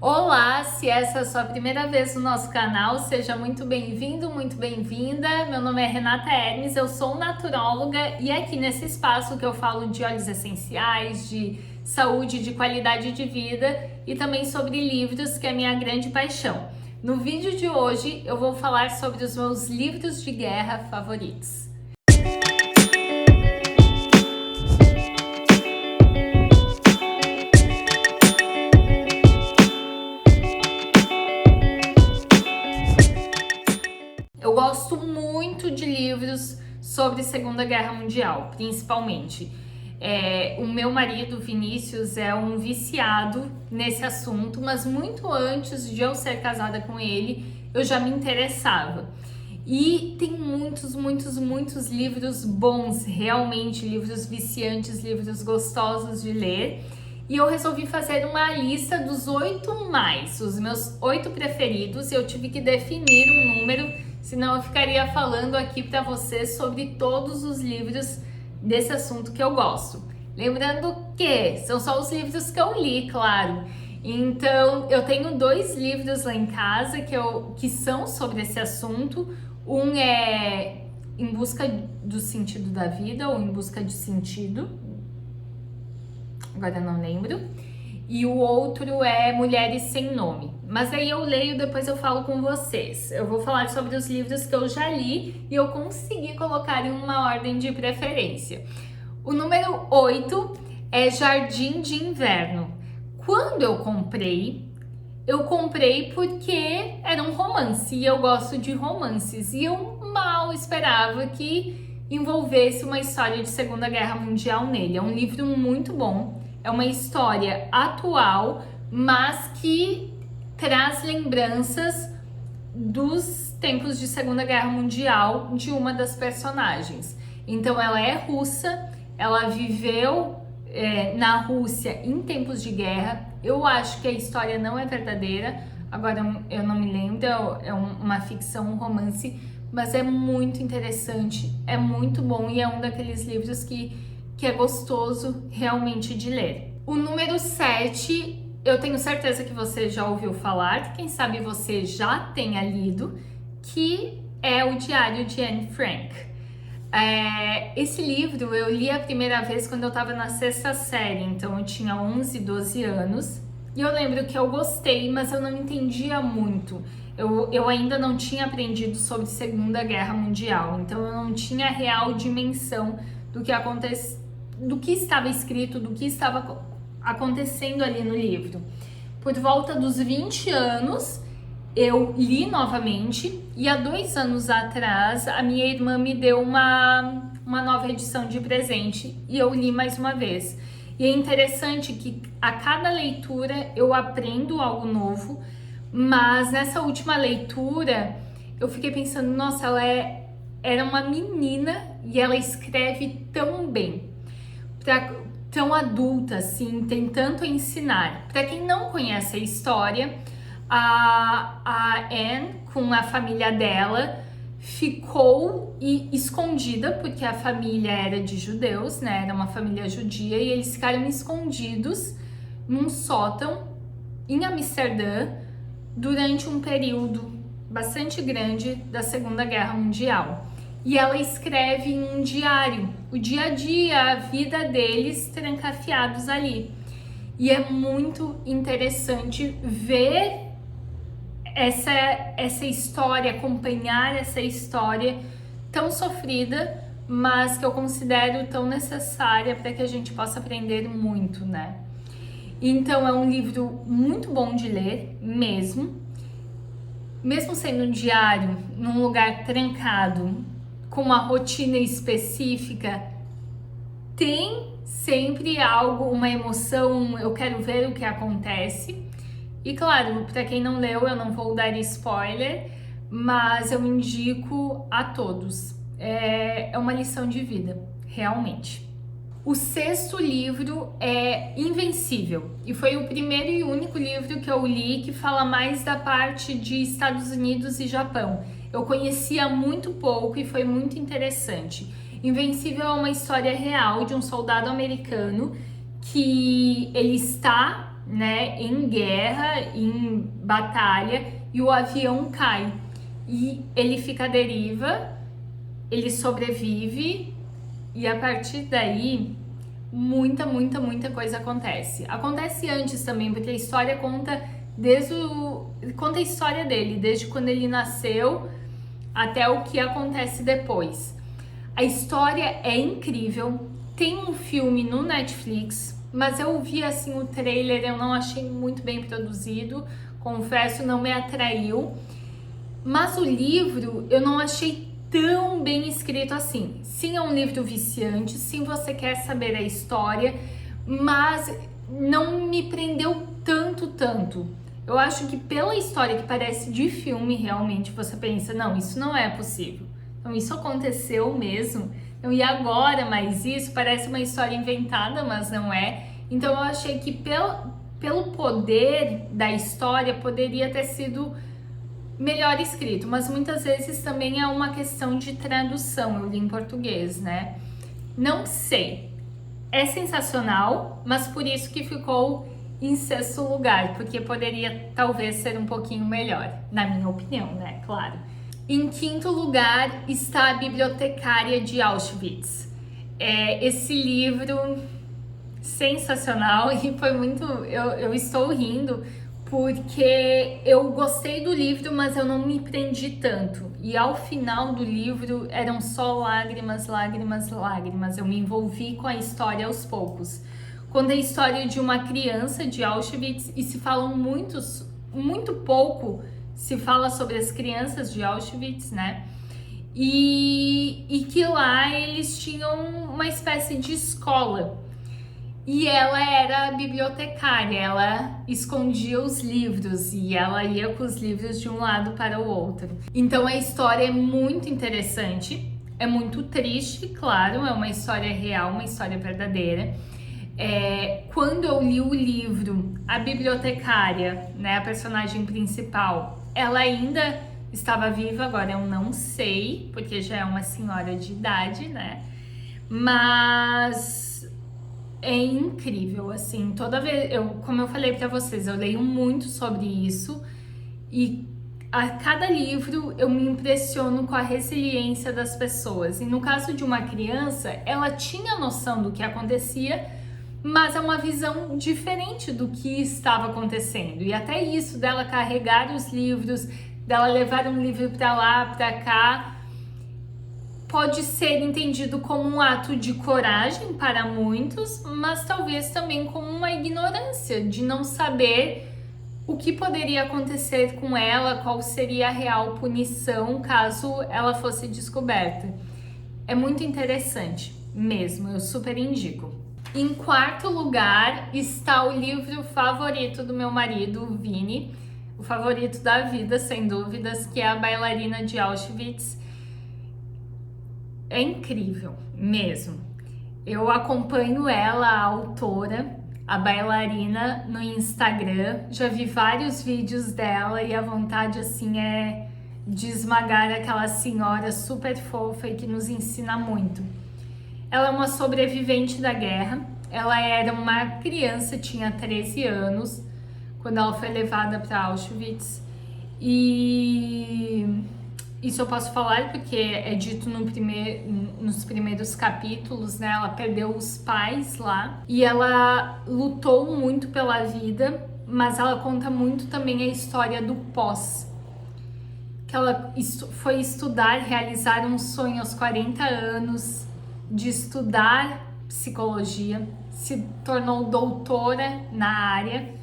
Olá, se essa é a sua primeira vez no nosso canal, seja muito bem-vindo, muito bem-vinda. Meu nome é Renata Hermes, eu sou naturóloga e aqui nesse espaço que eu falo de óleos essenciais, de saúde, de qualidade de vida e também sobre livros, que é a minha grande paixão. No vídeo de hoje eu vou falar sobre os meus livros de guerra favoritos. Eu gosto muito de livros sobre Segunda Guerra Mundial, principalmente. O meu marido, Vinícius, é um viciado nesse assunto, mas muito antes de eu ser casada com ele, eu já me interessava. E tem muitos livros bons, realmente, livros viciantes, livros gostosos de ler. E eu resolvi fazer uma lista dos 8 mais, os meus 8 preferidos, e eu tive que definir um número, senão eu ficaria falando aqui para vocês sobre todos os livros desse assunto que eu gosto. Lembrando que são só os livros que eu li, claro. Então, eu tenho 2 livros lá em casa que são sobre esse assunto. Um é Em Busca do Sentido da Vida, ou Em Busca de Sentido. Agora eu não lembro. E o outro é Mulheres Sem Nome. Mas aí eu leio, depois eu falo com vocês. Eu vou falar sobre os livros que eu já li e eu consegui colocar em uma ordem de preferência. O número 8 é Jardim de Inverno. Quando eu comprei porque era um romance e eu gosto de romances. E eu mal esperava que envolvesse uma história de Segunda Guerra Mundial nele. É um livro muito bom, é uma história atual, mas que traz lembranças dos tempos de Segunda Guerra Mundial de uma das personagens. Então ela é russa, ela viveu na Rússia em tempos de guerra. Eu acho que a história não é verdadeira, agora eu não me lembro, é uma ficção, um romance, mas é muito interessante, é muito bom e é um daqueles livros que é gostoso realmente de ler. O número 7, eu tenho certeza que você já ouviu falar, quem sabe você já tenha lido, que é o Diário de Anne Frank. Esse livro eu li a primeira vez quando eu estava na 6ª série, então eu tinha 11, 12 anos. E eu lembro que eu gostei, mas eu não entendia muito. Eu ainda não tinha aprendido sobre Segunda Guerra Mundial, então eu não tinha a real dimensão do que estava escrito, do que estava acontecendo ali no livro. Por volta dos 20 anos, eu li novamente e há 2 anos atrás a minha irmã me deu uma nova edição de presente e eu li mais uma vez. E é interessante que a cada leitura eu aprendo algo novo, mas nessa última leitura eu fiquei pensando, nossa, era uma menina e ela escreve tão bem, tão adulta assim, tem tanto a ensinar. Para quem não conhece a história, a Anne, com a família dela, ficou escondida, porque a família era de judeus, né? Era uma família judia, e eles ficaram escondidos num sótão em Amsterdã durante um período bastante grande da Segunda Guerra Mundial. E ela escreve em um diário, o dia a dia, a vida deles trancafiados ali. E é muito interessante ver essa história, acompanhar essa história tão sofrida, mas que eu considero tão necessária para que a gente possa aprender muito, né? Então é um livro muito bom de ler, mesmo sendo um diário, num lugar trancado, com uma rotina específica, tem sempre algo, uma emoção, eu quero ver o que acontece. E claro, para quem não leu, eu não vou dar spoiler, mas eu indico a todos. É uma lição de vida, realmente. O 6º livro é Invencível, e foi o primeiro e único livro que eu li que fala mais da parte de Estados Unidos e Japão. Eu conhecia muito pouco e foi muito interessante. Invencível é uma história real de um soldado americano que ele está né, em guerra, em batalha, e o avião cai. E ele fica à deriva, ele sobrevive, e a partir daí muita coisa acontece. Acontece antes também, porque a história conta conta a história dele, desde quando ele nasceu até o que acontece depois. A história é incrível. Tem um filme no Netflix, mas eu vi assim o trailer, eu não achei muito bem produzido, confesso, não me atraiu. Mas o livro eu não achei tão bem escrito assim. Sim, é um livro viciante, sim, você quer saber a história, mas não me prendeu tanto. Eu acho que pela história que parece de filme, realmente você pensa, não, isso não é possível. Então isso aconteceu mesmo. Então, e agora, mas isso parece uma história inventada, mas não é. Então eu achei que pelo poder da história poderia ter sido melhor escrito, mas muitas vezes também é uma questão de tradução. Eu li em português, né? Não sei. É sensacional, mas por isso que ficou em sexto lugar, porque poderia talvez ser um pouquinho melhor, na minha opinião, né? Claro. Em quinto lugar está A Bibliotecária de Auschwitz. Esse livro sensacional e foi muito. Eu estou rindo porque eu gostei do livro, mas eu não me prendi tanto. E ao final do livro eram só lágrimas. Eu me envolvi com a história aos poucos. Conta a história de uma criança de Auschwitz e se falam muito pouco se fala sobre as crianças de Auschwitz, né? E que lá eles tinham uma espécie de escola. E ela era bibliotecária, ela escondia os livros e ela ia com os livros de um lado para o outro. Então a história é muito interessante, é muito triste, claro, é uma história real, uma história verdadeira. Quando eu li o livro, a bibliotecária, né, a personagem principal, ela ainda estava viva, agora eu não sei, porque já é uma senhora de idade, né? Mas é incrível, assim, toda vez, como eu falei para vocês, eu leio muito sobre isso e a cada livro eu me impressiono com a resiliência das pessoas. E no caso de uma criança, ela tinha noção do que acontecia, mas é uma visão diferente do que estava acontecendo. E até isso dela carregar os livros, dela levar um livro para lá, para cá, pode ser entendido como um ato de coragem para muitos, mas talvez também como uma ignorância de não saber o que poderia acontecer com ela, qual seria a real punição caso ela fosse descoberta. É muito interessante mesmo, eu super indico. Em quarto lugar está o livro favorito do meu marido, o Vini, o favorito da vida, sem dúvidas, que é A Bailarina de Auschwitz. É incrível mesmo. Eu acompanho ela, a autora, a bailarina, no Instagram. Já vi vários vídeos dela e a vontade assim é de esmagar aquela senhora super fofa e que nos ensina muito. Ela é uma sobrevivente da guerra. Ela era uma criança, tinha 13 anos, quando ela foi levada para Auschwitz. E isso eu posso falar porque é dito nos primeiros capítulos, né? Ela perdeu os pais lá e ela lutou muito pela vida, mas ela conta muito também a história do pós. Que ela foi estudar, realizar um sonho aos 40 anos de estudar psicologia, se tornou doutora na área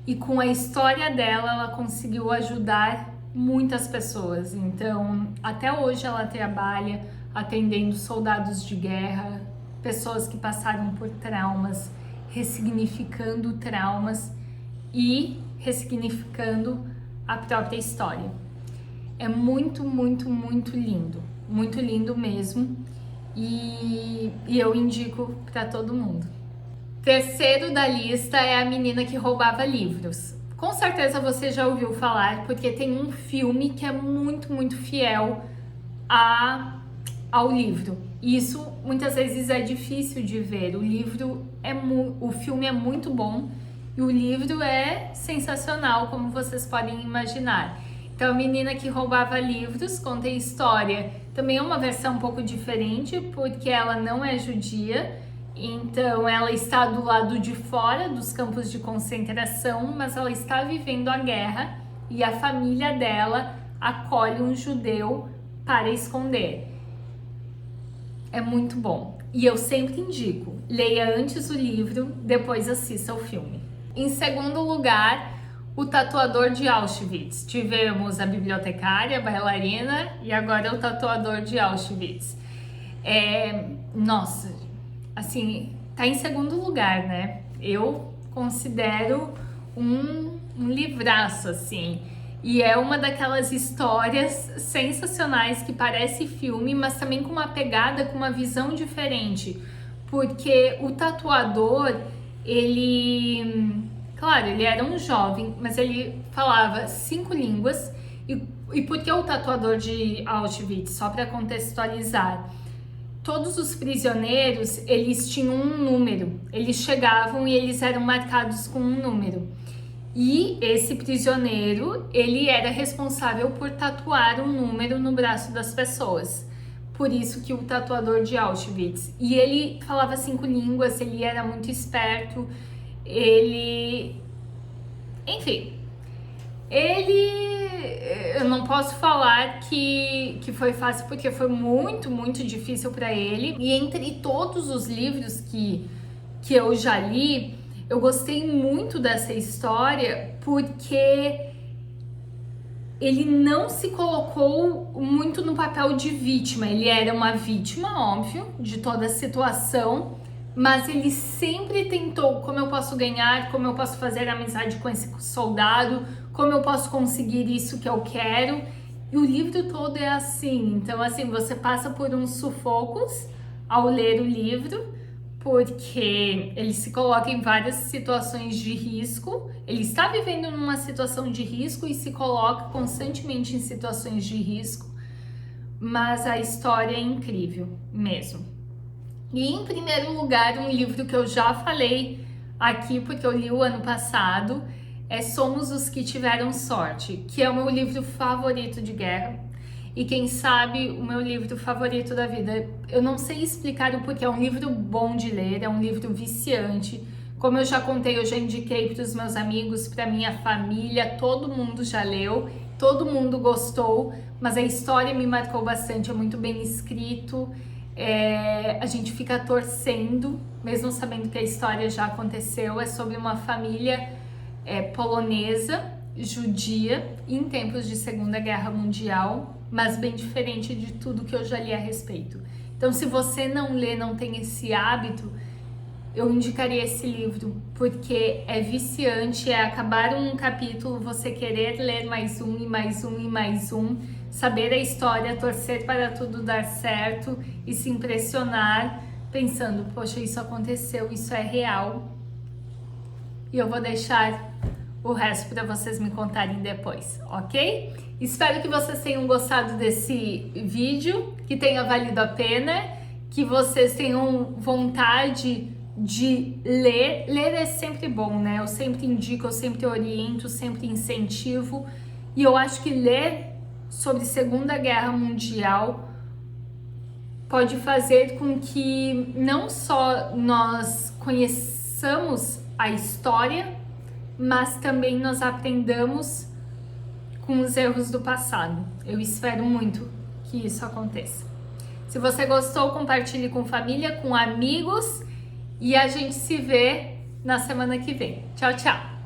e com a história dela ela conseguiu ajudar muitas pessoas. Então, até hoje ela trabalha atendendo soldados de guerra, pessoas que passaram por traumas, ressignificando traumas e ressignificando a própria história. É muito lindo mesmo, e eu indico para todo mundo. Terceiro da lista é A Menina que Roubava Livros. Com certeza você já ouviu falar, porque tem um filme que é muito fiel ao livro. Isso muitas vezes é difícil de ver. O filme é muito bom E o livro é sensacional, como vocês podem imaginar. Então, a menina que roubava livros, conta a história. Também é uma versão um pouco diferente, porque ela não é judia. Então, ela está do lado de fora dos campos de concentração, mas ela está vivendo a guerra e a família dela acolhe um judeu para esconder. É muito bom. E eu sempre indico, leia antes o livro, depois assista o filme. Em segundo lugar, O Tatuador de Auschwitz. Tivemos a bibliotecária, a bailarina e agora o Tatuador de Auschwitz. Nossa, assim, tá em segundo lugar, né? Eu considero um livraço, assim. E é uma daquelas histórias sensacionais que parece filme, mas também com uma pegada, com uma visão diferente. Porque o tatuador, claro, ele era um jovem, mas ele falava 5 línguas. E por que o tatuador de Auschwitz? Só para contextualizar. Todos os prisioneiros, eles tinham um número. Eles chegavam e eles eram marcados com um número. E esse prisioneiro, ele era responsável por tatuar um número no braço das pessoas. Por isso que o tatuador de Auschwitz. E ele falava 5 línguas, ele era muito esperto, enfim, eu não posso falar que foi fácil, porque foi muito, muito difícil para ele. E entre todos os livros que eu já li, eu gostei muito dessa história porque ele não se colocou muito no papel de vítima. Ele era uma vítima, óbvio, de toda a situação, mas ele sempre tentou: como eu posso ganhar, como eu posso fazer amizade com esse soldado, como eu posso conseguir isso que eu quero. E o livro todo é assim. Então, assim, você passa por uns sufocos ao ler o livro, porque ele se coloca em várias situações de risco. Ele está vivendo numa situação de risco e se coloca constantemente em situações de risco, mas a história é incrível mesmo. E em primeiro lugar, um livro que eu já falei aqui, porque eu li o ano passado, é Somos os que Tiveram Sorte, que é o meu livro favorito de guerra. E quem sabe o meu livro favorito da vida. Eu não sei explicar o porquê. É um livro bom de ler, é um livro viciante. Como eu já contei, eu já indiquei para os meus amigos, para minha família, todo mundo já leu, todo mundo gostou, mas a história me marcou bastante, é muito bem escrito. A gente fica torcendo, mesmo sabendo que a história já aconteceu. É sobre uma família polonesa, judia, em tempos de Segunda Guerra Mundial, mas bem diferente de tudo que eu já li a respeito. Então, se você não lê, não tem esse hábito, eu indicaria esse livro, porque é viciante, é acabar um capítulo, você querer ler mais um e mais um e mais um, saber a história, torcer para tudo dar certo e se impressionar pensando: poxa, isso aconteceu, isso é real. E eu vou deixar o resto para vocês me contarem depois, ok? Espero que vocês tenham gostado desse vídeo, que tenha valido a pena, que vocês tenham vontade de ler. Ler é sempre bom, né? Eu sempre indico, eu sempre oriento, sempre incentivo. E eu acho que ler sobre Segunda Guerra Mundial pode fazer com que não só nós conheçamos a história, mas também nós aprendamos com os erros do passado. Eu espero muito que isso aconteça. Se você gostou, compartilhe com família, com amigos, e a gente se vê na semana que vem. Tchau, tchau!